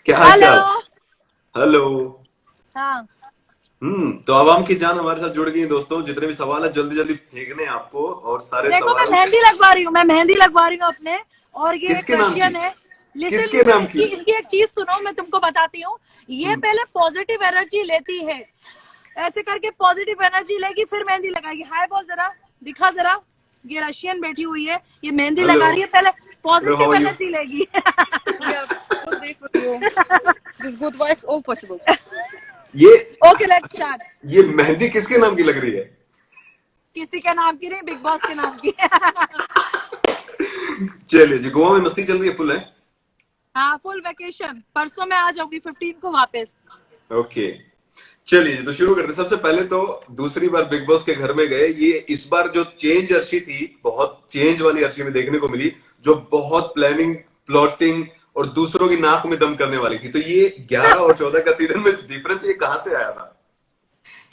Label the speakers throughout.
Speaker 1: क्या हाल
Speaker 2: हेलो।
Speaker 1: चाल। हेलो।
Speaker 2: हाँ,
Speaker 1: तो आवाम की जान हमारे साथ जुड़ गई है दोस्तों। जितने भी सवाल है जल्दी जल्दी फेंकने हैं आपको, और सारे
Speaker 2: देखो मैं
Speaker 1: सवाल
Speaker 2: मेहंदी लगवा रही हूँ, मैं मेहंदी लगवा रही हूँ अपने। और ये एक
Speaker 1: किसके नाम की?
Speaker 2: रशियन है। लिसन
Speaker 1: किसके
Speaker 2: लिसन,
Speaker 1: नाम
Speaker 2: इसकी
Speaker 1: की?
Speaker 2: इसकी एक चीज सुनो, मैं तुमको बताती हूँ। ये
Speaker 1: हम्म,
Speaker 2: पहले पॉजिटिव एनर्जी लेती है, ऐसे करके पॉजिटिव एनर्जी लेगी, फिर मेहंदी लगाएगी। हाय बोल जरा, दिखा जरा। ये रशियन बैठी हुई है, ये मेहंदी
Speaker 1: हेलो।
Speaker 2: लगा रही है, पहले
Speaker 1: hello, how
Speaker 2: positive
Speaker 1: are you?
Speaker 2: Energy लेगी।
Speaker 3: Yeah, good day for you. With good vibes, all possible.
Speaker 1: ये
Speaker 2: ओके लेट्स स्टार्ट।
Speaker 1: ये मेहंदी किसके नाम की लग रही है?
Speaker 2: किसी के नाम की नहीं, बिग बॉस के नाम की।
Speaker 1: चलिए जी, गोवा में मस्ती चल रही है, फुल है।
Speaker 2: हाँ, फुल वेकेशन। परसों मैं आ जाऊंगी 15 को वापस।
Speaker 1: ओके, चलिए जी, तो शुरू करते हैं। सबसे पहले तो दूसरी बार बिग बॉस के घर में गए। ये इस बार जो चेंज अर्शी थी, बहुत चेंज वाली अर्शी में देखने को मिली, जो बहुत प्लानिंग, प्लॉटिंग और दूसरों की नाक में दम करने वाली थी। तो ये 11 और 14 का सीजन में डिफरेंस ये कहां से आया था?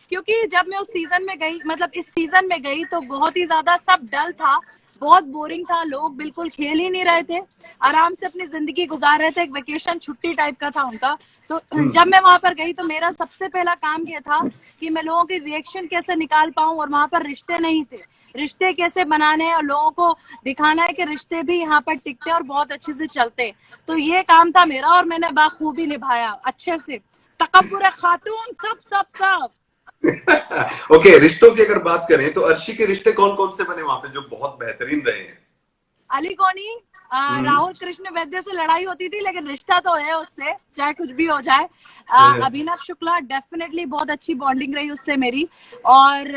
Speaker 2: क्योंकि जब मैं उस सीजन में गई, मतलब इस सीजन में गई, तो बहुत ही ज्यादा सब डल था, बहुत बोरिंग था, लोग बिल्कुल खेल ही नहीं रहे थे, आराम से अपनी जिंदगी गुजार रहे थे। एक वेकेशन छुट्टी टाइप का था उनका। तो जब मैं वहां पर गई तो मेरा सबसे पहला काम ये था कि मैं लोगों के रिएक्शन कैसे निकाल पाऊं। और वहां पर रिश्ते नहीं थे, रिश्ते कैसे बनाने हैं और लोगों को दिखाना है कि रिश्ते भी यहाँ पर टिकते हैं और बहुत अच्छे से चलते हैं। तो ये काम था मेरा और मैंने बाखूबी निभाया अच्छे से। तकब्बुर खातून सब सब सब।
Speaker 1: ओके, रिश्तों की अगर बात करें तो अर्शी के रिश्ते कौन कौन से बने वहां पे जो बहुत बेहतरीन रहे हैं?
Speaker 2: अली कोनी,
Speaker 1: हम्म।
Speaker 2: राहुल कृष्ण वैद्य से लड़ाई होती थी, लेकिन रिश्ता तो है उससे, चाहे कुछ भी हो जाए। अभिनव शुक्ला, डेफिनेटली बहुत अच्छी बॉन्डिंग रही उससे मेरी। और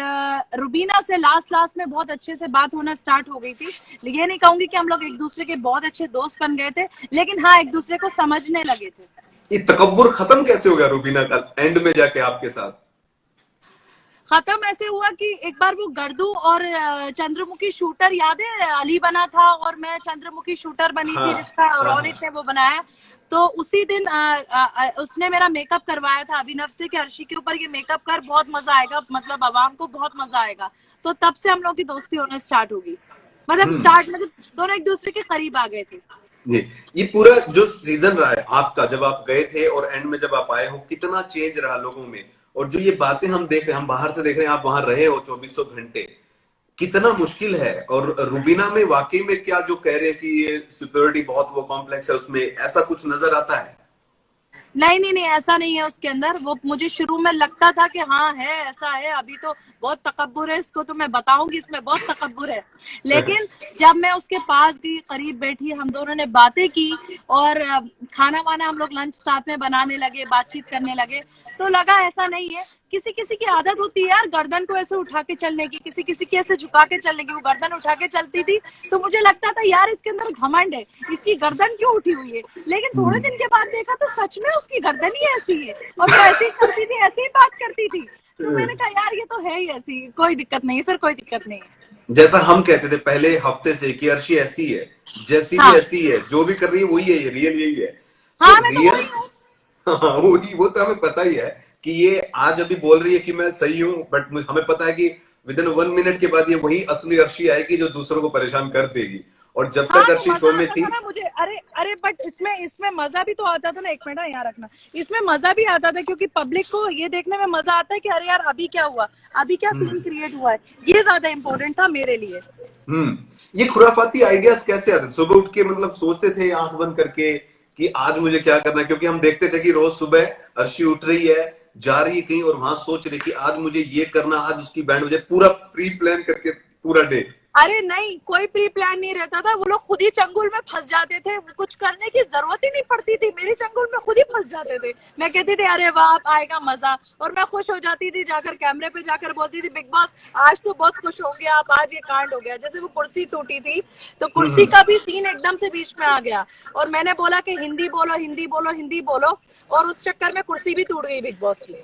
Speaker 2: रुबीना से लास्ट लास्ट में बहुत अच्छे से बात होना स्टार्ट हो गई थी। ये नहीं कहूंगी कि हम लोग एक दूसरे के बहुत अच्छे दोस्त बन गए थे, लेकिन हाँ, एक दूसरे को समझने लगे थे।
Speaker 1: ये तकब्बुर खत्म कैसे हो गया रूबीना का एंड में जाके आपके साथ?
Speaker 2: खत्म ऐसे हुआ कि एक बार वो गर्दू और चंद्रमुखी शूटर, याद है, अली बना था और मैं चंद्रमुखी शूटर बनी
Speaker 1: हाँ
Speaker 2: थी, जिसका
Speaker 1: हाँ हाँ।
Speaker 2: रोनित ने वो बनाया। तो उसी दिन उसने मेरा मेकअप करवाया था अभिनव से कि अर्शी के ऊपर ये मेकअप कर, बहुत मजा आएगा, मतलब आवाम को बहुत मजा आएगा। तो तब से हम लोग की दोस्ती होना स्टार्ट होगी। मतलब
Speaker 1: हम्म।
Speaker 2: स्टार्ट, मतलब दोनों एक दूसरे के करीब आ गए थे।
Speaker 1: ये पूरा जो सीजन रहा है आपका, जब आप गए थे और एंड में जब आप आए हो, कितना चेंज रहा लोगों में। और जो ये बातें हम देख रहे हैं, हम बाहर से देख रहे हैं, आप वहां रहे हो 2400 घंटे, कितना मुश्किल है। और रुबीना में वाकई में क्या जो कह रहे हैं कि ये सिक्योरिटी बहुत वो कॉम्प्लेक्स है, उसमें ऐसा कुछ नजर आता है?
Speaker 2: नहीं नहीं नहीं, ऐसा नहीं है उसके अंदर। वो मुझे शुरू में लगता था कि हाँ है, ऐसा है, अभी तो बहुत तकब्बुर है, इसको तो मैं बताऊंगी, इसमें बहुत तकब्बुर है। लेकिन जब मैं उसके पास गई, करीब बैठी, हम दोनों ने बातें की और खाना वाना हम लोग लंच साथ में बनाने लगे, बातचीत करने लगे, तो लगा ऐसा नहीं है। किसी किसी की आदत होती है यार, गर्दन को ऐसे उठा के चलने की, किसी किसी की ऐसे झुका के चलने की। वो गर्दन उठा के चलती थी तो मुझे लगता था यार इसके अंदर घमंड है, इसकी गर्दन क्यों उठी हुई है। लेकिन थोड़े दिन के बाद देखा तो सच में उसकी गर्दन ही ऐसी है, और वो ऐसे ही चलती थी, ऐसे ही बात करती थी। तो मैंने कहा यार ये तो है ही ऐसी, कोई दिक्कत नहीं है, फिर कोई दिक्कत नहीं है।
Speaker 1: जैसा हम कहते थे पहले हफ्ते से कि अर्शी ऐसी है, जैसी भी
Speaker 2: हाँ
Speaker 1: ऐसी है, जो भी कर रही है वही है, ये रियल यही है। सो
Speaker 2: हाँ, मैं तो
Speaker 1: रियल।
Speaker 2: वही हूँ।
Speaker 1: हाँ, वो तो हमें पता ही है कि ये आज अभी बोल रही है कि मैं सही हूं, बट हमें पता है कि विद इन 1 मिनट के बाद ये वही असली अर्शी आएगी जो दूसरों को परेशान कर देगी। और जब
Speaker 2: हाँ,
Speaker 1: तक
Speaker 2: तो
Speaker 1: अर्शी शो
Speaker 2: मजा
Speaker 1: में
Speaker 2: आता
Speaker 1: थी।
Speaker 2: था ना मुझे। अरे अरे, बट इसमें इसमें मजा भी तो आता था ना। एक मिनट यहाँ रखना। इसमें मजा भी आता था क्योंकि पब्लिक को ये देखने में मजा आता है कि अरे यार अभी क्या हुआ, अभी क्या सीन क्रिएट हुआ है। ये ज्यादा इंपॉर्टेंट था मेरे लिए।
Speaker 1: ये खुराफाती आइडियाज कैसे आते? सुबह उठ के मतलब सोचते थे आंख बंद करके कि आज मुझे क्या करना है? क्योंकि हम देखते थे कि रोज सुबह अर्शी उठ रही है, जा रही है कहीं, और वहां सोच रही कि आज मुझे ये करना, आज उसकी बैंड बजे, पूरा प्री प्लान करके पूरा डे।
Speaker 2: अरे नहीं, कोई प्री प्लान नहीं रहता था। वो लोग खुद ही चंगुल में फंस जाते थे, कुछ करने की जरूरत ही नहीं पड़ती थी, मेरी चंगुल में खुद ही फंस जाते थे। मैं कहती थी अरे वाह अब आएगा मजा, और मैं खुश हो जाती थी, जाकर कैमरे पे जाकर बोलती थी बिग बॉस आज तो बहुत खुश होंगे आप, आज ये कांड हो गया। जैसे वो कुर्सी टूटी थी, तो कुर्सी का भी सीन एकदम से बीच में आ गया, और मैंने बोला कि हिंदी बोलो, हिंदी बोलो, हिंदी बोलो, और उस चक्कर में कुर्सी भी टूट गई बिग बॉस की।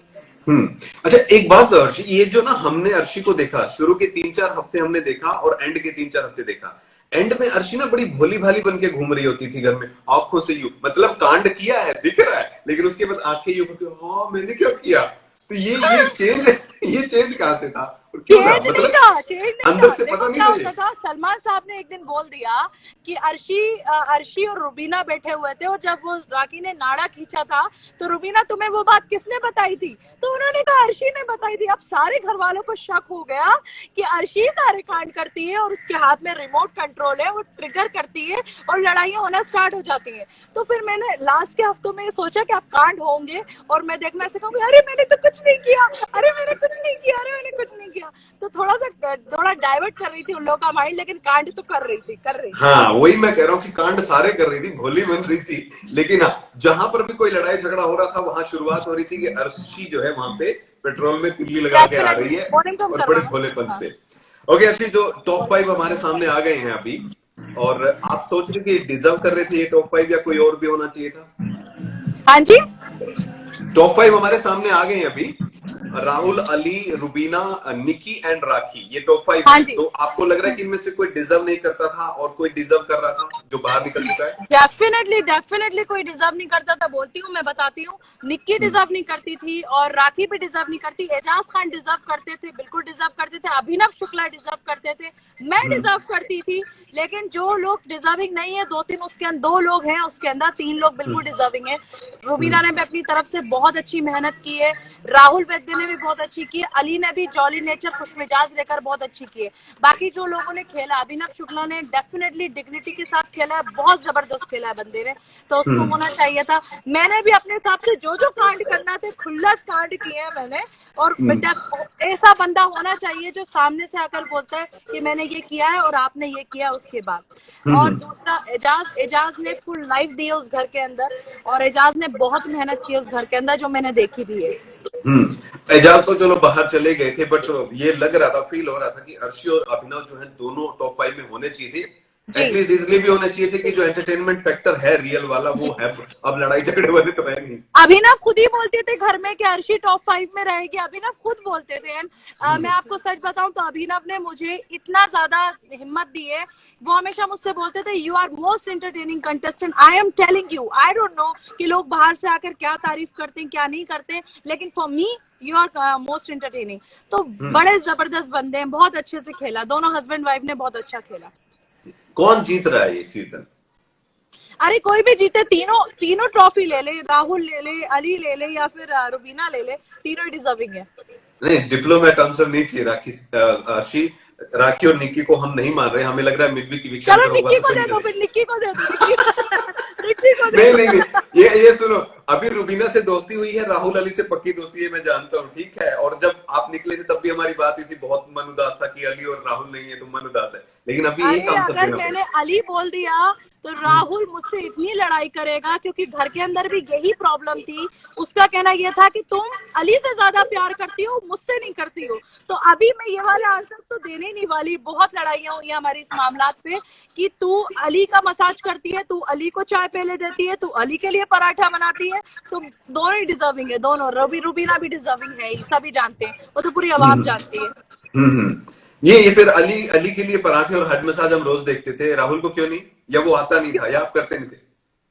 Speaker 1: हम्म। अच्छा, एक बात अर्शी, ये जो ना हमने अर्शी को देखा, शुरू के 3-4 हफ्ते हमने देखा और एंड के 3-4 हफ्ते देखा। एंड में अर्शी ना बड़ी भोली भाली बन के घूम रही होती थी घर में, आंखों से यूं, मतलब कांड किया है दिख रहा है, लेकिन उसके बाद आंखें यूं करके, हाँ मैंने क्या किया। तो ये चेंज, ये चेंज कहां से था और क्यों था?
Speaker 2: चेंज नहीं
Speaker 1: मतलब
Speaker 2: था, चेंज नहीं
Speaker 1: अंदर
Speaker 2: था।
Speaker 1: से
Speaker 2: देखो
Speaker 1: पता नहीं
Speaker 2: क्या
Speaker 1: था
Speaker 2: होता
Speaker 1: ये?
Speaker 2: था, सलमान साहब ने एक दिन बोल दिया कि अर्शी और रुबीना बैठे हुए थे, और जब वो राखी ने नाड़ा खींचा था तो रुबीना तुम्हें वो बात किसने बताई थी? तो उन्होंने कहा अर्शी ने बताई थी। अब सारे घर वालों को शक हो गया कि अर्शी सारे कांड करती है और उसके हाथ में रिमोट कंट्रोल है, वो ट्रिगर करती है और लड़ाइयां होना स्टार्ट हो जाती हैं। तो फिर मैंने लास्ट के हफ्तों में सोचा कि अब कांड होंगे और मैं देखना ऐसे कहूंगी, अरे मैंने तो कुछ नहीं किया, अरे मैंने कुछ नहीं किया, अरे मैंने कुछ नहीं किया। तो थोड़ा डाइवर्ट कर रही थी उन लोगों का माइंड, लेकिन कांड तो कर रही थी।
Speaker 1: हाँ, वही मैं कह रहा हूँ कि कांड सारे कर रही थी, भोली बन रही थी। लेकिन हाँ, जहां पर भी कोई लड़ाई झगड़ा हो रहा था वहां शुरुआत हो रही थी कि अर्शी जो है वहां पे पेट्रोल में तिल्ली लगा के आ रही
Speaker 2: डेफिनेटली
Speaker 1: है
Speaker 2: मॉर्निंग कम
Speaker 1: और बड़े
Speaker 2: करवाना।
Speaker 1: भोलेपन
Speaker 2: हाँ,
Speaker 1: से। ओके अर्शी, जो टॉप 5 हमारे सामने आ गए हैं अभी, और आप सोच रहे कि डिजर्व कर रहे थे ये टॉप 5 या कोई और भी होना चाहिए था?
Speaker 2: हाँ जी।
Speaker 1: टॉप 5 हमारे सामने आ गए हैं अभी, राहुल, अली, रुबीना, निकी एंड राखी, ये टॉप 5
Speaker 2: हाँ
Speaker 1: है।
Speaker 2: जी।
Speaker 1: तो आपको लग रहा है कि इनमें से कोई डिजर्व नहीं करता था और कोई डिजर्व कर रहा था जो बाहर निकल चुका है?
Speaker 2: डेफिनेटली कोई डिजर्व नहीं करता था, बोलती हूँ, मैं बताती हूँ। निक्की डिजर्व नहीं करती थी और राखी भी डिजर्व नहीं करती। एजाज खान डिजर्व करते थे, बिल्कुल डिजर्व करते थे। अभिनव शुक्ला डिजर्व करते थे, मैं डिजर्व करती थी। लेकिन जो लोग डिजर्विंग नहीं है, दो लोग हैं उसके अंदर, 3 लोग बिल्कुल डिजर्विंग है। रुबीना ने भी अपनी तरफ से बहुत अच्छी मेहनत की है, राहुल वैद्य ने भी बहुत अच्छी की है, अली ने भी जॉली नेचर खुशमिजाज लेकर बहुत अच्छी की है। बाकी जो लोगों ने खेला, अभिनव शुक्ला ने डेफिनेटली डिग्निटी के साथ खेला है, बहुत जबरदस्त खेला है बंदे ने, तो उसको होना चाहिए था। मैंने भी अपने हिसाब से जो कांड करना थे खुल्लस कांड किए हैं मैंने। और बेटा ऐसा बंदा होना चाहिए जो सामने से आकर बोलता है कि मैंने ये किया है और आपने ये किया उसके बाद। और दूसरा एजाज ने फुल लाइफ दी है उस घर के अंदर, और एजाज ने बहुत मेहनत की उस घर के अंदर, जो मैंने देखी भी है।
Speaker 1: एजाज तो चलो बाहर चले गए थे, बट ये लग रहा था, फील हो रहा था कि अर्शी और अभिनव जो है दोनों टॉप 5 में होने चाहिए थे। एटलीस्ट इसलिए भी होने चाहिए थे कि जो एंटरटेनमेंट फैक्टर है रियल वाला वो है। अब लड़ाई झगड़े वाले तो है नहीं।
Speaker 2: अभिनव खुद ही बोलते थे घर में कि अर्शी टॉप 5 में रहेगी, अभिनव खुद बोलते थे। मैं आपको सच बताऊं तो अभिनव ने मुझे इतना ज्यादा हिम्मत दी है। वो हमेशा मुझसे बोलते थे, you are most entertaining contestant, I am telling you. I don't know कि लोग बाहर से आकर क्या तारीफ करते हैं क्या नहीं करते, लेकिन for me you are most entertaining. तो बड़े जबरदस्त बंदे हैं, बहुत अच्छे से खेला, दोनों हस्बैंड वाइफ ने बहुत अच्छा खेला।
Speaker 1: कौन जीत रहा है ये सीजन?
Speaker 2: अरे कोई भी जीते, तीनों ट्रॉफी ले ले, राहुल ले ले, अली ले ले या फिर रुबीना ले ले, तीनों ही डिजर्विंग है।
Speaker 1: नहीं, डिप्लोमेट आंसर नहीं चाहिए। राखी और निक्की को हम नहीं मान रहे, हमें लग रहा है मिडवीक इविक्शन
Speaker 2: चलो
Speaker 1: पर होगा
Speaker 2: निक्की
Speaker 1: तो
Speaker 2: को
Speaker 1: चली
Speaker 2: दे दो,
Speaker 1: जाएगी।
Speaker 2: फिर निक्की को दे दो, निक्की को दे
Speaker 1: नहीं
Speaker 2: दो।
Speaker 1: नहीं नहीं, ये सुनो, अभी रुबीना से दोस्ती हुई है, राहुल अली से पक्की दोस्ती है, मैं जानता हूँ, ठीक है। और जब आप निकले थे तब भी हमारी बात हुई थी, बहुत मन उदास था कि अली और राहुल नहीं है तो मन उदास है। लेकिन अभी
Speaker 2: अरे
Speaker 1: एक आंसर
Speaker 2: अगर
Speaker 1: देना
Speaker 2: मैंने
Speaker 1: पड़ेगा।
Speaker 2: अली बोल दिया तो राहुल मुझसे इतनी लड़ाई करेगा, क्योंकि घर के अंदर भी यही प्रॉब्लम थी। उसका कहना यह था कि तुम अली से ज्यादा प्यार करती हो, मुझसे नहीं करती हो। तो अभी मैं ये वाला आंसर तो देने ही नहीं वाली। बहुत लड़ाइयां हुई हमारी इस मामलात पे कि तू अली का मसाज करती है, तू अली को चाय पहले देती है, तू अली के लिए पराठा बनाती है। तो दोनों ही डिजर्विंग है, दोनों। रुबीना भी डिजर्विंग है, सभी जानते हैं, वो तो पूरी आवाम जानती है।
Speaker 1: ये फिर अली अली के लिए पराठे और हेड मसाज हम रोज देखते थे, राहुल को क्यों नहीं? या वो आता नहीं था, या आप करते नहीं थे?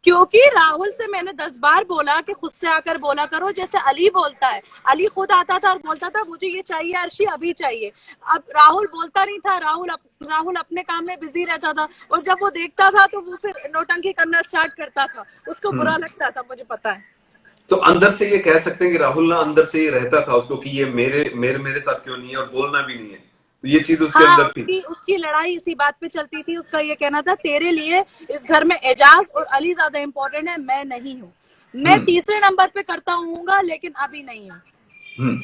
Speaker 2: क्योंकि राहुल से मैंने 10 बार बोला कि खुद से आकर बोला करो, जैसे अली बोलता है। अली खुद आता था और बोलता था मुझे ये चाहिए अर्शी, अभी चाहिए। अब राहुल बोलता नहीं था, राहुल अपने काम में बिजी रहता था, और जब वो देखता था तो वो फिर नौटंकी करना स्टार्ट करता था, उसको बुरा लगता था, मुझे पता है।
Speaker 1: तो अंदर से ये कह सकते हैं कि राहुल ना अंदर से ये रहता था उसको कि ये मेरे साथ क्यों नहीं है, और बोलना भी नहीं है, तो ये चीज उसके
Speaker 2: हाँ,
Speaker 1: अंदर थी।
Speaker 2: उसकी लड़ाई इसी बात पे चलती थी। उसका ये कहना था तेरे लिए इस घर में एजाज और अली ज्यादा इम्पोर्टेंट है, मैं नहीं हूँ। मैं तीसरे नंबर पे करता हूँगा, लेकिन अभी नहीं हूँ।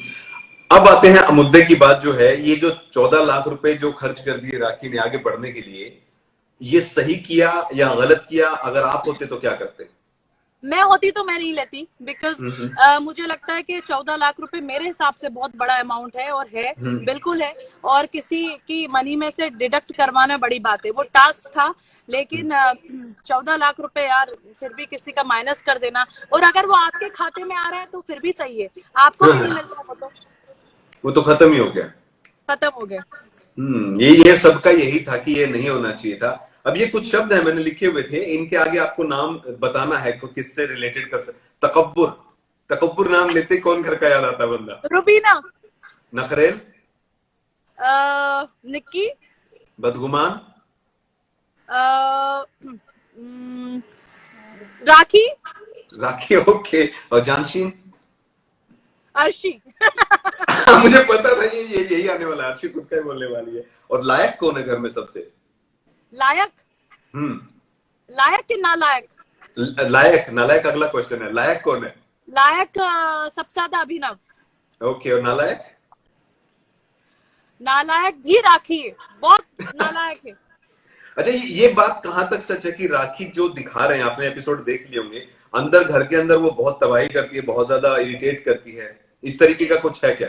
Speaker 1: अब आते हैं मुद्दे की बात जो है, ये जो 14 लाख रुपए जो खर्च कर दिए राखी ने आगे बढ़ने के लिए, ये सही किया या गलत किया? अगर आप होते तो क्या करते?
Speaker 2: मैं होती तो मैं नहीं लेती, बिकॉज मुझे लगता है कि 14 लाख रुपए मेरे हिसाब से बहुत बड़ा अमाउंट है, और है, बिल्कुल है। और किसी की मनी में से डिडक्ट करवाना बड़ी बात है, वो टास्क था। लेकिन 14 लाख रुपए यार, फिर भी किसी का माइनस कर देना, और अगर वो आपके खाते में आ रहा है तो फिर भी सही है, आपको भी नहीं मिल रहा,
Speaker 1: वो तो खत्म ही हो गया,
Speaker 2: खत्म हो गया।
Speaker 1: ये सबका यही था कि ये नहीं होना चाहिए था। अब ये कुछ शब्द है मैंने लिखे हुए थे, इनके आगे आपको नाम बताना है किससे रिलेटेड कर सकते। तकब्बुर नाम लेते कौन घर का याद आता बंदा?
Speaker 2: रुबीना।
Speaker 1: नखरेल?
Speaker 2: निक्की,
Speaker 1: बदगुमान,
Speaker 2: राखी,
Speaker 1: राखी, ओके। और जानशीन?
Speaker 2: अर्शी।
Speaker 1: मुझे पता था यही आने वाला है, अर्शी खुद का ही बोलने वाली है। और लायक कौन है घर में सबसे?
Speaker 2: लायक,
Speaker 1: हम्म।
Speaker 2: लायक कि नालायक?
Speaker 1: लायक, नालायक अगला क्वेश्चन है। लायक कौन है?
Speaker 2: लायक सबसे ज्यादा अभिनव।
Speaker 1: ओके, और नालायक?
Speaker 2: नालायक भी राखी है, बहुत नालायक है।
Speaker 1: अच्छा, ये बात कहां तक सच है कि राखी जो दिखा रहे हैं, आपने एपिसोड देख लिए होंगे, अंदर घर के अंदर वो बहुत तबाही करती है, बहुत ज्यादा इरिटेट करती है, इस तरीके का कुछ है क्या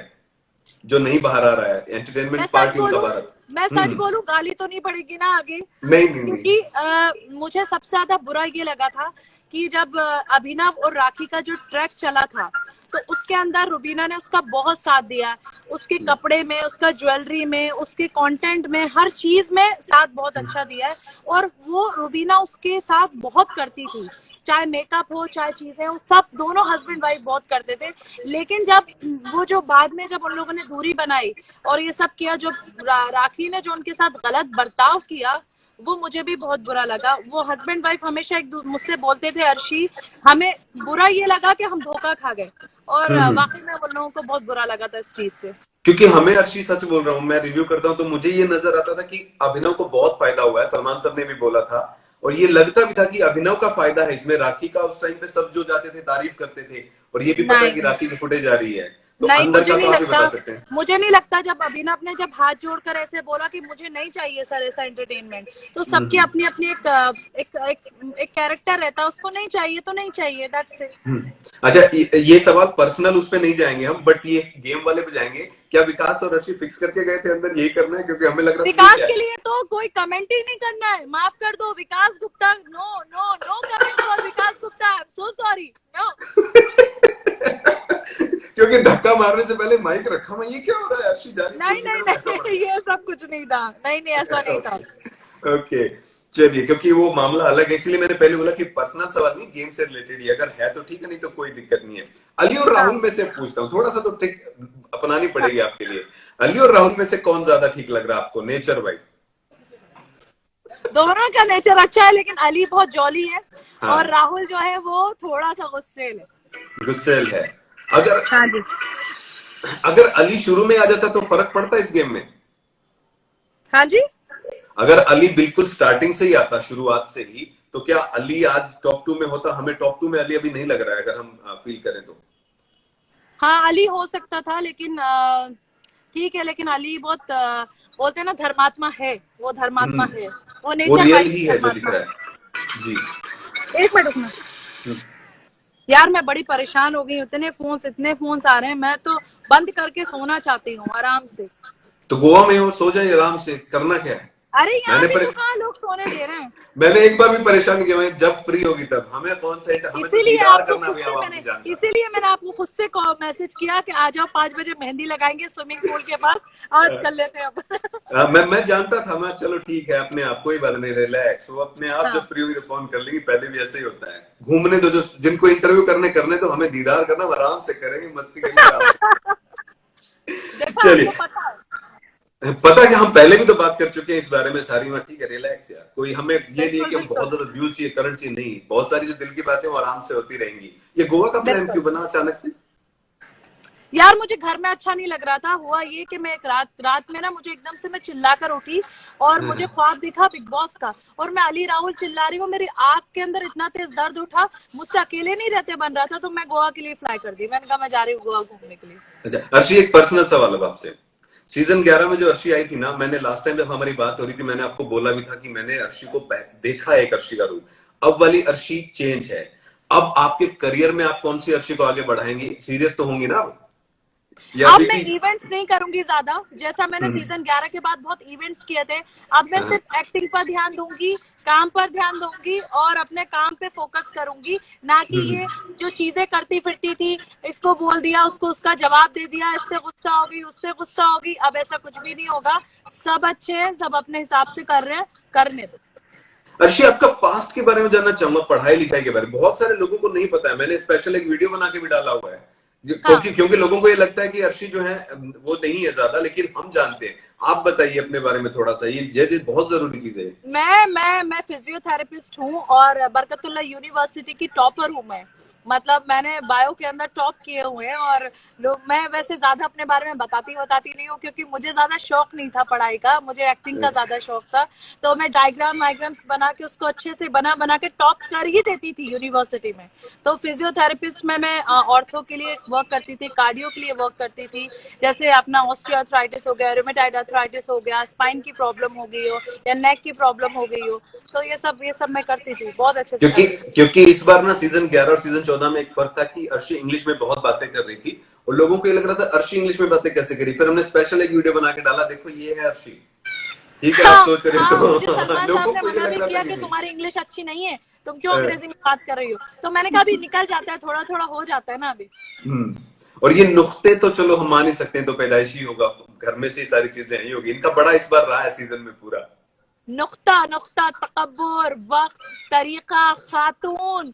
Speaker 1: जो नहीं बाहर आ रहा है?
Speaker 2: मैं
Speaker 1: एंटरटेनमेंट
Speaker 2: सच
Speaker 1: पार्ट ही उनका
Speaker 2: बोलूं,
Speaker 1: बाहर
Speaker 2: मैं सच
Speaker 1: हम्म।
Speaker 2: बोलूं, गाली तो नहीं पड़ेगी ना आगे?
Speaker 1: नहीं नहीं नहीं।
Speaker 2: क्योंकि मुझे सबसे ज्यादा बुरा ये लगा था कि जब अभिनव और राखी का जो ट्रैक चला था, तो उसके अंदर रुबीना ने उसका बहुत साथ दिया। उसके कपड़े में, उसका ज्वेलरी में, उसके कंटेंट में, हर चीज में साथ बहुत अच्छा दिया है। और वो रुबीना उसके साथ बहुत करती थी, चाहे मेकअप हो, चाहे चीजें हो, सब दोनों हस्बैंड वाइफ बहुत करते थे। लेकिन जब वो जो बाद में जब उन लोगों ने दूरी बनाई और ये सब किया, जो राखी ने जो उनके साथ गलत बर्ताव किया, वो मुझे भी बहुत बुरा लगा। वो हस्बैंड वाइफ हमेशा एक मुझसे बोलते थे, अर्शी, हमें बुरा ये लगा कि हम धोखा खा गए। और वाकई में उन लोगों को बहुत बुरा लगा था इस चीज से।
Speaker 1: क्योंकि हमें, अर्शी सच बोल रहा हूँ, मैं रिव्यू करता हूँ तो मुझे ये नजर आता था कि अभिनव को बहुत फायदा हुआ है। सलमान सर ने भी बोला था और ये लगता भी था कि अभिनव का फायदा है इसमें। राखी का उस टाइम पे सब जो जाते थे तारीफ करते थे, और ये भी पता है कि
Speaker 2: नहीं,
Speaker 1: राखी की फुटेज आ रही है, तो
Speaker 2: नहीं,
Speaker 1: अंदर
Speaker 2: मुझे
Speaker 1: का
Speaker 2: नहीं
Speaker 1: तो आप ही
Speaker 2: लगता।
Speaker 1: बता सकते हैं।
Speaker 2: मुझे नहीं लगता, जब अभिनव ने जब हाथ जोड़कर ऐसे बोला कि मुझे नहीं चाहिए सर ऐसा एंटरटेनमेंट, तो सबकी अपनी अपनी एक कैरेक्टर रहता है, उसको नहीं चाहिए तो नहीं चाहिए, दैट्स इट।
Speaker 1: अच्छा, ये सवाल पर्सनल उस पे नहीं जाएंगे हम, बट ये गेम वाले पे जाएंगे। क्या विकास और अर्शी फिक्स करके गए थे अंदर यही करना है? क्योंकि हमें लग रहा था
Speaker 2: विकास
Speaker 1: ठीक है।
Speaker 2: के लिए तो कोई कमेंट ही नहीं करना है, माफ कर दो Vikas Gupta, no no no comment for Vikas Gupta, I am so sorry, no.
Speaker 1: क्योंकि धक्का मारने से पहले माइक रखा, मैं ये क्या हो रहा है? अर्शी जा रही
Speaker 2: नहीं
Speaker 1: की
Speaker 2: नहीं
Speaker 1: तरफ धक्का मार।
Speaker 2: नहीं, ये सब कुछ नहीं था, नहीं नहीं, ऐसा नहीं था।
Speaker 1: ओके, चलिए, क्योंकि वो मामला अलग है, इसीलिए मैंने पहले बोला कि पर्सनल सवाल नहीं, गेम से रिलेटेड ही अगर है तो ठीक है, नहीं तो कोई दिक्कत नहीं है। अली और
Speaker 2: हाँ,
Speaker 1: राहुल में से पूछता हूँ, थोड़ा सा तो ट्रिक अपनानी पड़ेगी आपके लिए। अली और राहुल में से कौन ज्यादा ठीक लग रहा है आपको नेचर वाइज?
Speaker 2: दोनों का नेचर अच्छा है, लेकिन अली बहुत जॉली है।
Speaker 1: हाँ।
Speaker 2: और राहुल जो है वो थोड़ा सा गुस्सेल है।
Speaker 1: गुस्सेल है। अगर
Speaker 2: हाँ जी।
Speaker 1: अगर अली शुरू में आ जाता तो फर्क पड़ता इस गेम में?
Speaker 2: हाँ जी।
Speaker 1: अगर अली बिल्कुल स्टार्टिंग से ही आता, शुरुआत से ही, तो क्या अली आज टॉप 2 में होता? हमें टॉप 2 में अली अभी नहीं लग रहा है, अगर हम फील करें तो।
Speaker 2: हाँ, अली हो सकता था, लेकिन ठीक है, लेकिन अली बहुत बोलते हैं ना, धर्मात्मा है, वो धर्मात्मा है, वो
Speaker 1: वो
Speaker 2: नेचर
Speaker 1: रियल
Speaker 2: वाइज
Speaker 1: ही है जो दिख
Speaker 2: धर्मात्मा
Speaker 1: रहा
Speaker 2: है।
Speaker 1: है। जी।
Speaker 2: एक मिनट रुकना यार, मैं बड़ी परेशान हो गई, इतने फोन्स आ रहे हैं, मैं तो बंद करके सोना चाहती हूँ आराम से।
Speaker 1: तो गोवा में हो, सो जाइए आराम से, करना क्या है?
Speaker 2: अरे यहाँ
Speaker 1: मैंने
Speaker 2: भी तो कहाँ लोग सोने दे रहे हैं।
Speaker 1: मैंने एक बार भी परेशान किया, मैं जब फ्री होगी तब। हमें कौन सा हमें तो
Speaker 2: इसीलिए
Speaker 1: दीदार
Speaker 2: आपको
Speaker 1: करना
Speaker 2: खुद
Speaker 1: भी
Speaker 2: से
Speaker 1: आवाम
Speaker 2: मैंने
Speaker 1: की जान का।
Speaker 2: इसीलिए मैंने आपको खुद से मैसेज किया कि आ जाओ 5 बजे मेहंदी लगाएंगे स्विमिंग पूल के पास, आज कर लेते हैं अब।
Speaker 1: मैं जानता था, मैं चलो ठीक है, अपने आप, कोई बात नहीं, रिलैक्स। वो अपने आप
Speaker 2: हाँ।
Speaker 1: जब फ्री होगी तो फोन कर लेंगी। पहले भी ऐसे ही होता है। घूमने दो, जो जिनको इंटरव्यू करने तो हमें दीदार करना, आराम से करेंगे, मस्ती करेंगे।
Speaker 2: देखो,
Speaker 1: चलिए,
Speaker 2: आपको पता है।
Speaker 1: पता है कि हम पहले भी तो बात कर चुके हैं इस बारे में सारी में। ठीक है, रिलैक्स यार, कोई हमें ये नहीं है
Speaker 2: बिल्कुल
Speaker 1: कि हम बहुत
Speaker 2: बिल्कुल
Speaker 1: ज्यादा व्यू चाहिए, करंट चाहिए, नहीं। बहुत सारी जो दिल की बातें वो आराम से होती रहेंगी। ये गोवा का प्लान
Speaker 2: बिल्कुल।
Speaker 1: क्यों बना अचानक से?
Speaker 2: यार मुझे घर में अच्छा नहीं लग रहा था। हुआ ये कि मैं एक रात में ना, मुझे एकदम से मैं चिल्लाकर उठी और मुझे ख्वाब दिखा बिग बॉस का, और मैं अली राहुल चिल्ला रही हूँ, मेरी आंख के अंदर इतना तेज दर्द उठा, मुझसे अकेले नहीं रहते बन रहा था, तो मैं गोवा के लिए फ्लाई कर दी। मैंने कहा मैं जा रही हूँ गोवा घूमने के लिए।
Speaker 1: अच्छा अर्शी, एक पर्सनल सवाल अब आपसे। सीजन 11 में जो अर्शी आई थी ना, मैंने लास्ट टाइम जब हमारी बात हो रही थी, मैंने आपको बोला भी था कि मैंने अर्शी को देखा है, एक अर्शी का रूप। अब वाली अर्शी चेंज है। अब आपके करियर में आप कौन सी अर्शी को आगे बढ़ाएंगी? सीरियस तो होंगी ना अब? या
Speaker 2: अब
Speaker 1: अभी
Speaker 2: मैं
Speaker 1: की?
Speaker 2: इवेंट्स नहीं करूंगी ज्यादा, जैसा मैंने सीजन 11 के बाद बहुत इवेंट्स किए थे। अब मैं सिर्फ एक्टिंग पर ध्यान दूंगी, काम पर ध्यान दूंगी और अपने काम पे फोकस करूंगी, ना कि ये जो चीजें करती फिरती थी, इसको बोल दिया, उसको उसका जवाब दे दिया, इससे गुस्सा होगी, उससे गुस्सा होगी। अब ऐसा कुछ भी नहीं होगा। सब अच्छे हैं, सब अपने हिसाब से कर रहे हैं, करने दो।
Speaker 1: अर्शी, आपका पास्ट के बारे में जानना चाहूंगा, पढ़ाई लिखाई के बारे में। बहुत सारे लोगों को नहीं पता है, मैंने स्पेशल एक वीडियो बना के भी डाला हुआ है।
Speaker 2: हाँ।
Speaker 1: क्योंकि लोगों को ये लगता है कि अर्शी जो है वो नहीं है ज्यादा, लेकिन हम जानते हैं। आप बताइए अपने बारे में थोड़ा सा, ये बहुत जरूरी चीज है।
Speaker 2: मैं फिजियोथेरेपिस्ट हूँ और बरकतुल्लाह यूनिवर्सिटी की टॉपर हूँ मैं। मतलब मैंने बायो के अंदर टॉप किए हुए हैं और लोग, मैं वैसे ज्यादा अपने बारे में बताती नहीं हूँ क्योंकि मुझे ज्यादा शौक नहीं था पढ़ाई का, मुझे एक्टिंग का ज्यादा शौक था। तो मैं डायग्राम्स बना के उसको अच्छे से बना के टॉप कर ही देती थी यूनिवर्सिटी में। तो फिजियोथेरेपिस्ट में मैं ऑर्थो के लिए वर्क करती थी, कार्डियो के लिए वर्क करती थी। जैसे अपना ऑस्टियोआर्थराइटिस हो गया, रूमेटॉइड आर्थराइटिस हो गया, स्पाइन की प्रॉब्लम हो गई हो या नेक की प्रॉब्लम हो गई हो, तो ये सब मैं करती थी, बहुत अच्छे से करती थी।
Speaker 1: क्योंकि इस बार ना सीजन 11 और सीजन 14 में एक फर्क था कि अर्शी इंग्लिश में बहुत बातें कर रही थी और लोगों को ये लग रहा था अर्शी इंग्लिश में बातें कैसे करी। फिर हमने स्पेशल एक वीडियो बना के डाला, देखो ये है अर्शी, ठीक है। आप सोच रहे
Speaker 2: हाँ,
Speaker 1: तो
Speaker 2: मुझे सलमान साहब
Speaker 1: लोगों
Speaker 2: ने
Speaker 1: को ये
Speaker 2: मना
Speaker 1: लग
Speaker 2: भी
Speaker 1: रहा
Speaker 2: किया
Speaker 1: था
Speaker 2: कि
Speaker 1: कि
Speaker 2: तुम्हारी इंग्लिश अच्छी नहीं है, तुम क्यों अंग्रेजी में बात कर रही हो। तो मैंने कहा अभी निकल जाता है, थोड़ा थोड़ा हो जाता है ना अभी।
Speaker 1: और ये नुक्ते तो चलो हम मान ही सकते हैं, तो पैदाइशी होगा, घर में से ही सारी चीजें नहीं होगी। इनका बड़ा इस बार रहा है सीजन में पूरा
Speaker 2: नुक्ता तकब्बुर, वक्त, तरीका, खातून,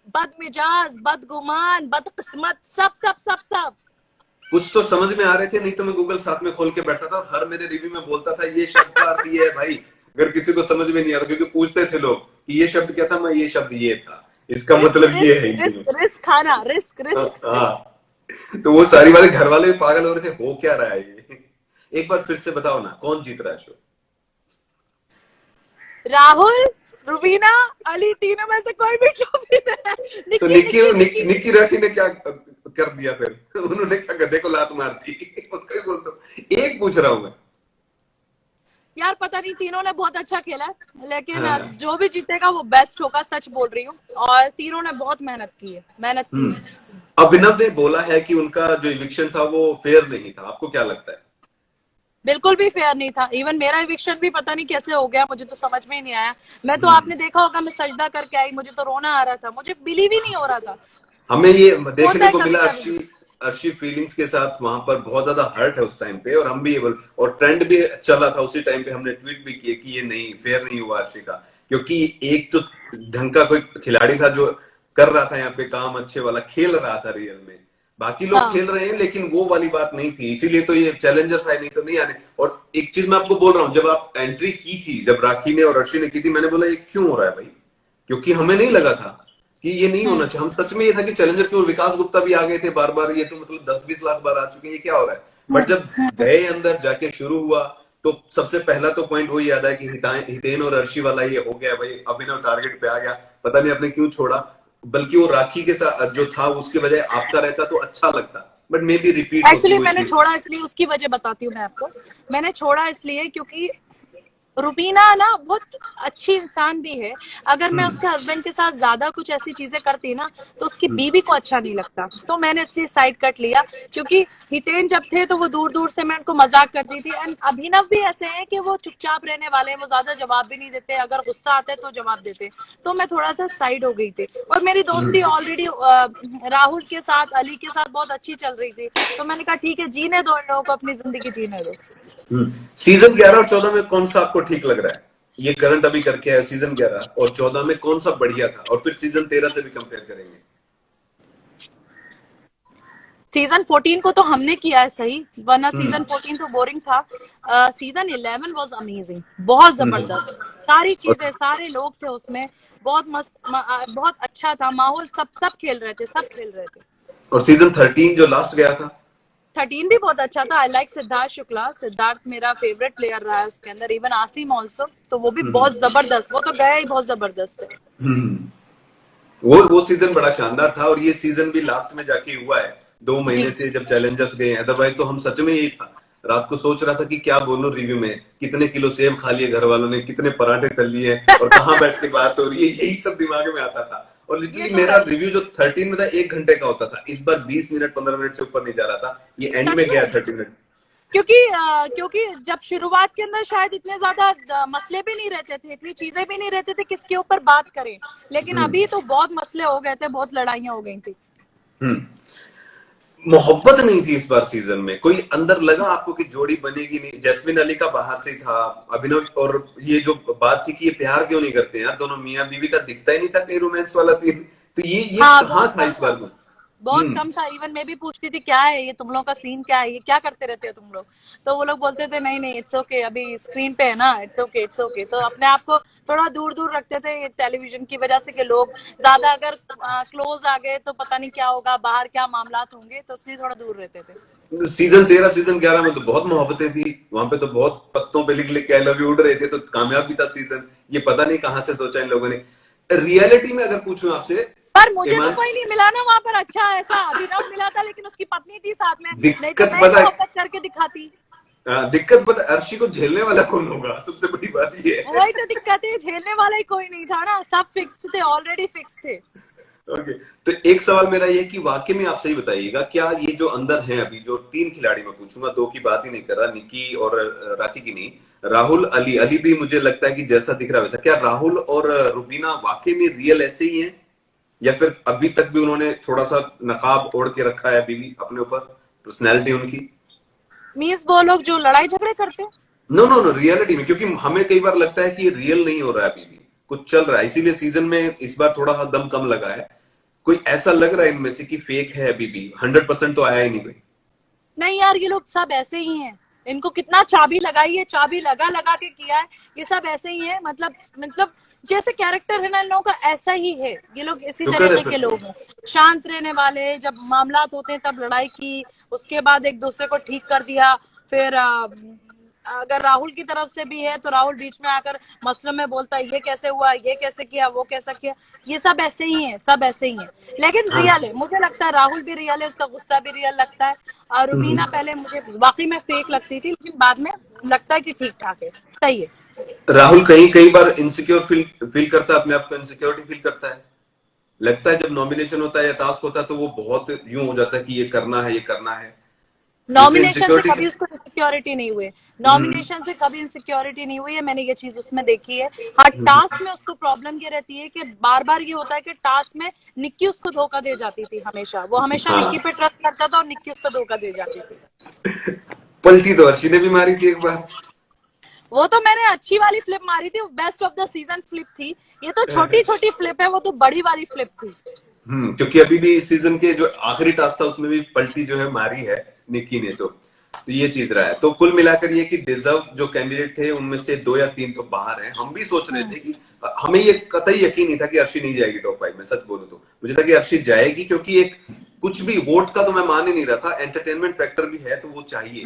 Speaker 2: बदमिजाज, बदगुमान, बदकिस्मत, सब।
Speaker 1: कुछ तो समझ में आ रहे थे, नहीं तो मैं गूगल साथ में खोल के बैठा था और हर मेरे रिव्यू में बोलता था ये शब्द का अर्थ ये है भाई। अगर किसी को समझ में नहीं आता, क्योंकि पूछते थे लोग कि ये शब्द क्या था, मैं ये शब्द ये था, इसका मतलब ये है।
Speaker 2: रिस्क खाना, रिस्क।
Speaker 1: हाँ, तो वो सारी बातें घर वाले भी पागल हो रहे थे, हो क्या रहा है ये। एक बार फिर से बताओ ना, कौन जीत रहा है शो?
Speaker 2: राहुल, रुबीना, अली, तीनों में से कोई भी ट्रॉफी दे।
Speaker 1: तो निक्की राठी ने क्या कर दिया फिर? उन्होंने क्या गधे को लात मार दी? उनको ही बोल दो। एक पूछ रहा हूं मैं
Speaker 2: यार, पता नहीं, तीनों ने बहुत अच्छा खेला है, लेकिन
Speaker 1: हाँ।
Speaker 2: जो भी जीतेगा वो बेस्ट होगा, सच बोल रही हूँ। और तीनों ने बहुत मेहनत की है।
Speaker 1: अभिनव ने बोला है कि उनका जो इविक्शन था वो फेयर नहीं था, आपको क्या लगता है?
Speaker 2: बिल्कुल भी फेयर नहीं था। इवन मेरा इविक्शन भी पता नहीं कैसे हो गया, मुझे तो समझ में ही नहीं आया। मैं तो, आपने देखा होगा, मैं सजदा करके आई, मुझे तो रोना आ रहा था, मुझे बिलीव ही नहीं हो रहा था।
Speaker 1: हमें ये देखने को
Speaker 2: कभी
Speaker 1: मिला
Speaker 2: कभी।
Speaker 1: अर्शी फीलिंग्स के साथ वहां पर बहुत ज्यादा हर्ट है उस टाइम पे, और हम भी और ट्रेंड भी चला था उसी टाइम पे, हमने ट्वीट भी किए कि ये नहीं, फेयर नहीं हुआ अर्शी का। क्योंकि एक तो ढंग का कोई खिलाड़ी था जो कर रहा था यहाँ पे काम अच्छे वाला, खेल रहा था रियल में। बाकी लोग
Speaker 2: हाँ।
Speaker 1: खेल रहे हैं लेकिन वो वाली बात नहीं थी, इसीलिए तो ये चैलेंजर्स आए, नहीं तो नहीं आने। और एक चीज मैं आपको बोल रहा हूँ, जब आप एंट्री की थी, जब राखी ने और अर्शी ने की थी, मैंने बोला ये क्यों हो रहा है भाई, क्योंकि हमें नहीं लगा था कि ये नहीं होना चाहिए। हम सच में ये था कि चैलेंजर की ओर विकास गुप्ता भी आ गए थे बार बार, ये तो मतलब 10-20 लाख बार आ चुके हैं, ये क्या हो रहा है। बट जब गए अंदर जाके शुरू हुआ, तो सबसे पहला तो पॉइंट वही याद है कि हितेन और अर्शी वाला ये हो गया भाई, अभिनव टारगेट पे आ गया, पता नहीं आपने क्यों छोड़ा। बल्कि वो राखी के साथ जो था उसके बजाय आपका रहता तो अच्छा लगता, but may be repeat.
Speaker 2: Actually मैंने छोड़ा इसलिए, उसकी वजह बताती हूँ मैं आपको। मैंने छोड़ा इसलिए क्योंकि रुबीना ना बहुत अच्छी इंसान भी है। अगर मैं उसके हस्बैंड के साथ ज्यादा कुछ ऐसी चीजें करती ना, तो उसकी बीवी को अच्छा नहीं लगता। तो मैंने इसलिए साइड कट लिया, क्योंकि हितेन जब थे तो वो दूर दूर से मैं उनको मजाक करती थी। एंड अभिनव भी ऐसे हैं कि वो चुपचाप रहने वाले हैं, वो ज्यादा जवाब भी नहीं देते, अगर गुस्सा आता है तो जवाब देते। तो मैं थोड़ा सा साइड हो गई थी। और मेरी दोस्ती ऑलरेडी राहुल के साथ, अली के साथ बहुत अच्छी चल रही थी, तो मैंने कहा ठीक है, जीने दो इन लोगों को, अपनी जिंदगी जीने दो।
Speaker 1: सीजन 11 और 14 में कौन सा आपको ठीक लग रहा है? ये करंट अभी करके है, सीजन 11 और 14 में कौन सा बढ़िया था? और फिर सीजन 13 से भी कंपेयर करेंगे।
Speaker 2: सीजन 14 को तो हमने किया है सही, वरना सीजन 14 तो बोरिंग था। सीजन 11 वाज अमेजिंग, बहुत जबरदस्त। सारी चीजें, सारे लोग थे उसमें, बहुत मस्त, बहुत अच्छा था माहौल, सब खेल रहे थे।
Speaker 1: और सीजन 13 जो लास्ट गया था,
Speaker 2: 13 भी बहुत अच्छा था। आई लाइक सिद्धार्थ शुक्ला, सिद्धार्थ मेरा फेवरेट प्लेयर रहा है उसके अंदर, इवन आसिम ऑल्सो, तो वो भी बहुत जबरदस्त, वो तो गया ही बहुत जबरदस्त है।
Speaker 1: वो सीजन बड़ा शानदार था। और ये सीजन भी लास्ट में जाके हुआ है, 2 महीने से जब चैलेंजर्स गए। अदरवाइज तो हम सच में यही था, रात को सोच रहा था कि क्या बोलूं रिव्यू में, कितने किलो सेब खा लिए घर वालों ने, कितने पराठे तल लिए और कहाँ बैठ के बात हो रही है, यही सब दिमाग में आता था। और लिटरली मेरा रिव्यू जो 13 में था 1 घंटे का होता था, इस बार 20 मिनट 15 मिनट से ऊपर नहीं जा रहा था, ये एंड में गया 30 मिनट।
Speaker 2: क्योंकि जब शुरुआत के अंदर शायद इतने ज्यादा मसले भी नहीं रहते थे, इतनी चीजें भी नहीं रहते थे किसके ऊपर बात करें, लेकिन अभी तो बहुत मसले हो गए थे, बहुत लड़ाइयां हो गई थी।
Speaker 1: मोहब्बत नहीं थी इस बार सीजन में, कोई अंदर लगा आपको कि जोड़ी बनेगी नहीं? जैस्मिन अली का बाहर से था, अभिनव, और ये जो बात थी कि ये प्यार क्यों नहीं करते यार, दोनों मियां बीवी का दिखता ही नहीं था कहीं रोमांस वाला सीन, तो ये कहाँ था इस बार में?
Speaker 2: बहुत कम था। इवन मैं भी पूछती थी क्या है ये, तुम लोग का सीन क्या है, ये क्या करते रहते हो तुम लोग, तो वो लोग बोलते थे नहीं नहीं इट्स ओके, अभी स्क्रीन पे है ना, इट्स ओके इट्स ओके। तो अपने आप को थोड़ा दूर दूर रखते थे टेलीविजन की वजह से कि लोग ज्यादा अगर क्लोज आ गए तो पता नहीं क्या होगा, बाहर क्या मामलात होंगे, तो इसलिए थोड़ा दूर रहते थे।
Speaker 1: सीजन 13 सीजन 11 में तो बहुत मोहब्बतें थी, वहां पे तो बहुत पत्तों पे लिख लिख के आई लव यू उड़ रहे थे, तो कामयाब भी था सीजन। ये पता नहीं कहां से सोचा इन लोगों ने। रियलिटी में अगर पूछूं आपसे,
Speaker 2: पर मुझे तो
Speaker 1: ईमान,
Speaker 2: कोई नहीं मिला ना वहां पर अच्छा ऐसा। अभिनव मिला था लेकिन उसकी पत्नी थी साथ में, नहीं तो
Speaker 1: दिक्कत
Speaker 2: मैं
Speaker 1: पता है,
Speaker 2: मोहब्बत करके दिखाती।
Speaker 1: दिक्कत पता है, अर्शी को झेलने वाला कौन होगा, सबसे बड़ी बात ये है।
Speaker 2: वही तो दिक्कत है, झेलने वाला ही कोई नहीं था ना, सब फिक्स्ड थे, ऑलरेडी फिक्स थे।
Speaker 1: ओके, तो एक सवाल मेरा ये कि वाकई में आप सही बताइएगा, क्या ये जो अंदर हैं अभी जो 3 खिलाड़ी मैं पूछूंगा, 2 की बात ही नहीं कर रहा, निकी और राखी की नहीं, राहुल अली, अली भी मुझे लगता है कि जैसा दिख रहा है वैसा, क्या राहुल और रुबीना वाकई में रियल ऐसे ही हैं, या फिर अभी तक भी उन्होंने थोड़ा सा नकाब ओढ़ के रखा है अभी भी अपने ऊपर, पर्सनैलिटी उनकी?
Speaker 2: मीन्स वो लोग जो लड़ाई झगड़े करते हैं।
Speaker 1: नो नो नो, रियलिटी में, क्योंकि हमें कई बार लगता है कि रियल नहीं हो रहा है, अभी भी कुछ चल रहा है, इसीलिए सीजन में इस बार थोड़ा सा दम कम लगा है। कोई ऐसा लग रहा है इनमें से कि फेक है अभी भी, 100% तो आया ही नहीं भाई।
Speaker 2: नहीं यार, ये लोग सब ऐसे ही हैं, इनको कितना चाबी लगाई है, चाबी लगा लगा के किया है, ये सब ऐसे ही है। मतलब जैसे कैरेक्टर है ना इन लोगों का, ऐसा ही है, ये लोग इसी
Speaker 1: शुक्र है
Speaker 2: तरीके
Speaker 1: फिर
Speaker 2: के
Speaker 1: तो।
Speaker 2: लोग हैं, शांत रहने वाले। जब मामलात होते हैं तब लड़ाई की, उसके बाद एक दूसरे को ठीक कर दिया। फिर अगर राहुल की तरफ से भी है तो राहुल बीच में आकर मसले में बोलता है ये कैसे हुआ, ये कैसे किया, वो कैसा किया। ये सब ऐसे ही हैं, सब ऐसे ही हैं, लेकिन
Speaker 1: हाँ।
Speaker 2: रियल है। मुझे लगता है राहुल भी रियल है, उसका गुस्सा भी रियल लगता है। और रुबीना पहले मुझे वाकई में फेक लगती थी, लेकिन बाद में लगता है कि ठीक ठाक है, सही है।
Speaker 1: राहुल कई बार इनसिक्योर फील करता है, अपने आप को इनसिक्योरिटी फील करता है, लगता है जब नॉमिनेशन होता है या टास्क होता है तो वो बहुत यूं हो जाता है कि ये करना है, ये करना है। जैसे
Speaker 2: नॉमिनेशन से
Speaker 1: इनसिक्योरिटी,
Speaker 2: कभी उसको इनसिक्योरिटी नहीं हुई, नॉमिनेशन से कभी इनसिक्योरिटी नहीं हुई है, मैंने ये चीज उसमें देखी है। हाँ, टास्क में उसको प्रॉब्लम ये रहती है कि बार बार ये होता है कि टास्क में निक्की उसको धोखा दे जाती थी, हमेशा वो हमेशा
Speaker 1: हाँ,
Speaker 2: निक्की पे ट्रस्ट करता था और निक्की उसको धोखा दे जाती थी।
Speaker 1: पलटी तो अर्शी ने भी मारी थी एक बार।
Speaker 2: वो तो मैंने अच्छी वाली फ्लिप मारी थी, best of the season flip थी। ये तो छोटी छोटी फ्लिप है, वो तो बड़ी वाली फ्लिप थी।
Speaker 1: क्योंकि अभी भी इस सीजन के जो आखिरी टास्क था उसमें भी पलटी जो है मारी है निक्की ने, तो ये चीज रहा है। तो कुल मिलाकर ये कि डिजर्व जो कैंडिडेट थे उनमें से 2 या 3 तो बाहर हैं। हम भी सोच रहे थे कि हमें ये कतई यकीन नहीं था कि अर्शी नहीं जाएगी टॉप 5 में, सच बोलूं तो मुझे था कि अर्शी जाएगी, क्योंकि एक कुछ भी वोट का तो मैं मान ही नहीं रहा था, एंटरटेनमेंट फैक्टर भी है तो वो चाहिए।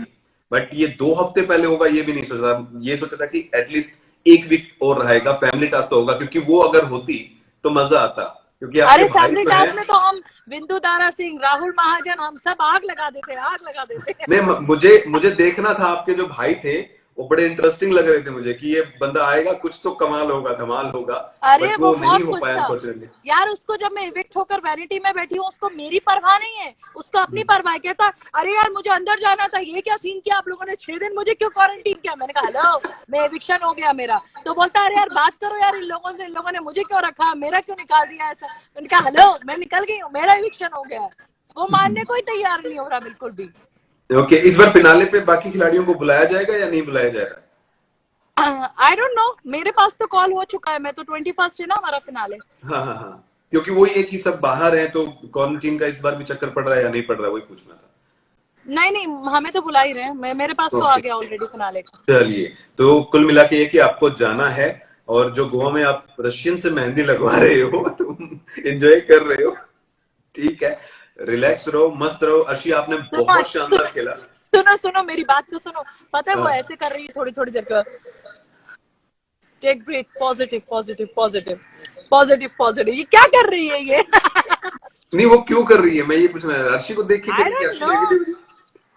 Speaker 1: बट ये 2 हफ्ते पहले होगा ये भी नहीं सोचा, ये सोचा था कि एटलीस्ट 1 वीक और रहेगा, फैमिली टास्क तो होगा, क्योंकि वो अगर होती तो मजा आता, क्योंकि आपके
Speaker 2: अरे
Speaker 1: भाई
Speaker 2: फैमिली
Speaker 1: तो
Speaker 2: टास्क
Speaker 1: है।
Speaker 2: में तो हम बिंदु दारा सिंह, राहुल महाजन, हम सब आग लगा देते, आग लगा देते।
Speaker 1: नहीं, मुझे देखना था, आपके जो भाई थे वो बड़े इंटरेस्टिंग लग रहे थे मुझे कि ये बंदा आएगा कुछ तो कमाल होगा, धमाल होगा।
Speaker 2: अरे
Speaker 1: बट
Speaker 2: वो
Speaker 1: वो नहीं
Speaker 2: बहुत
Speaker 1: हो
Speaker 2: खुश
Speaker 1: पाया
Speaker 2: था
Speaker 1: अनफॉर्चुनेटली।
Speaker 2: यार। उसको जब मैं इविक्ट होकर वैनिटी में बैठी हूँ, उसको मेरी परवाह नहीं है, उसको अपनी परवाह है। कहता अरे यार मुझे अंदर जाना था, ये क्या सीन किया आप लोगों ने, 6 दिन मुझे क्यों क्वारंटीन किया। मैंने कहा हेलो, मैं एविक्शन हो गया मेरा। तो बोलता अरे यार बात करो यार इन लोगों से, इन लोगों ने मुझे क्यों रखा, मेरा क्यों निकाल दिया ऐसा। मैंने कहा हेलो, मैं निकल गई हूँ, मेरा एविक्शन हो गया। वो मानने को ही तैयार नहीं हो रहा बिल्कुल भी।
Speaker 1: ओके, इस बार फिनाले पे बाकी खिलाड़ियों को बुलाया जाएगा या नहीं बुलाया जाएगा?
Speaker 2: आई डोंट नो, मेरे पास तो कॉल हो चुका है, मैं तो 21st है ना हमारा फिनाले।
Speaker 1: हाँ, क्योंकि वही है कि सब बाहर हैं, तो क्वारंटीन का इस बार भी चक्कर पड़ रहा है या नहीं पड़ रहा है, वही पूछना था।
Speaker 2: नहीं, हमें तो बुला ही रहे हैं, मेरे पास तो आ गया ऑलरेडी फिनाले का।
Speaker 1: चलिए, तो कुल मिला के ये कि आपको जाना है, और जो गोवा में आप रशियन से मेहंदी लगवा रहे हो, तुम एंजॉय कर रहे हो, ठीक है, रिलैक्स रहो, मस्त रहो। अर्शी आपने बहुत शानदार खेला।
Speaker 2: सुनो मेरी बात तो सुनो। पता है वो ऐसे कर रही है थोड़ी थोड़ी देर का, take breath, positive positive positive positive positive, ये क्या कर रही है ये?
Speaker 1: नहीं, वो क्यों कर रही है, मैं ये पूछना है। अर्शी को देख के
Speaker 2: I
Speaker 1: करी कि
Speaker 2: don't
Speaker 1: Arshi
Speaker 2: know.
Speaker 1: Negative.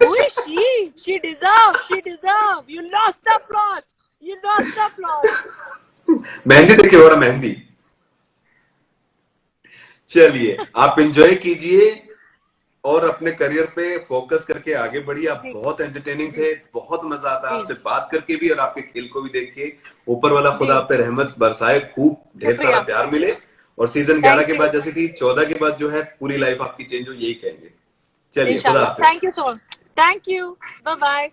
Speaker 2: Who is she? She deserve. You lost the plot. You lost the plot.
Speaker 1: Mehndi देखिए, बड़ा मेहंदी। चलिए, आप एंजॉय कीजिए और अपने करियर पे फोकस करके आगे बढ़िए। आप बहुत एंटरटेनिंग थे, बहुत मजा आता आपसे बात करके भी और आपके खेल को भी देख के। ऊपर वाला खुदा आप पे रहमत बरसाए, खूब ढेर सारा प्यार मिले, और सीजन 11 के बाद जैसे कि 14 के बाद जो है पूरी लाइफ आपकी चेंज हो, यही कहेंगे। चलिए, खुदा हाफिज।
Speaker 2: Thank you so much, thank you, bye bye.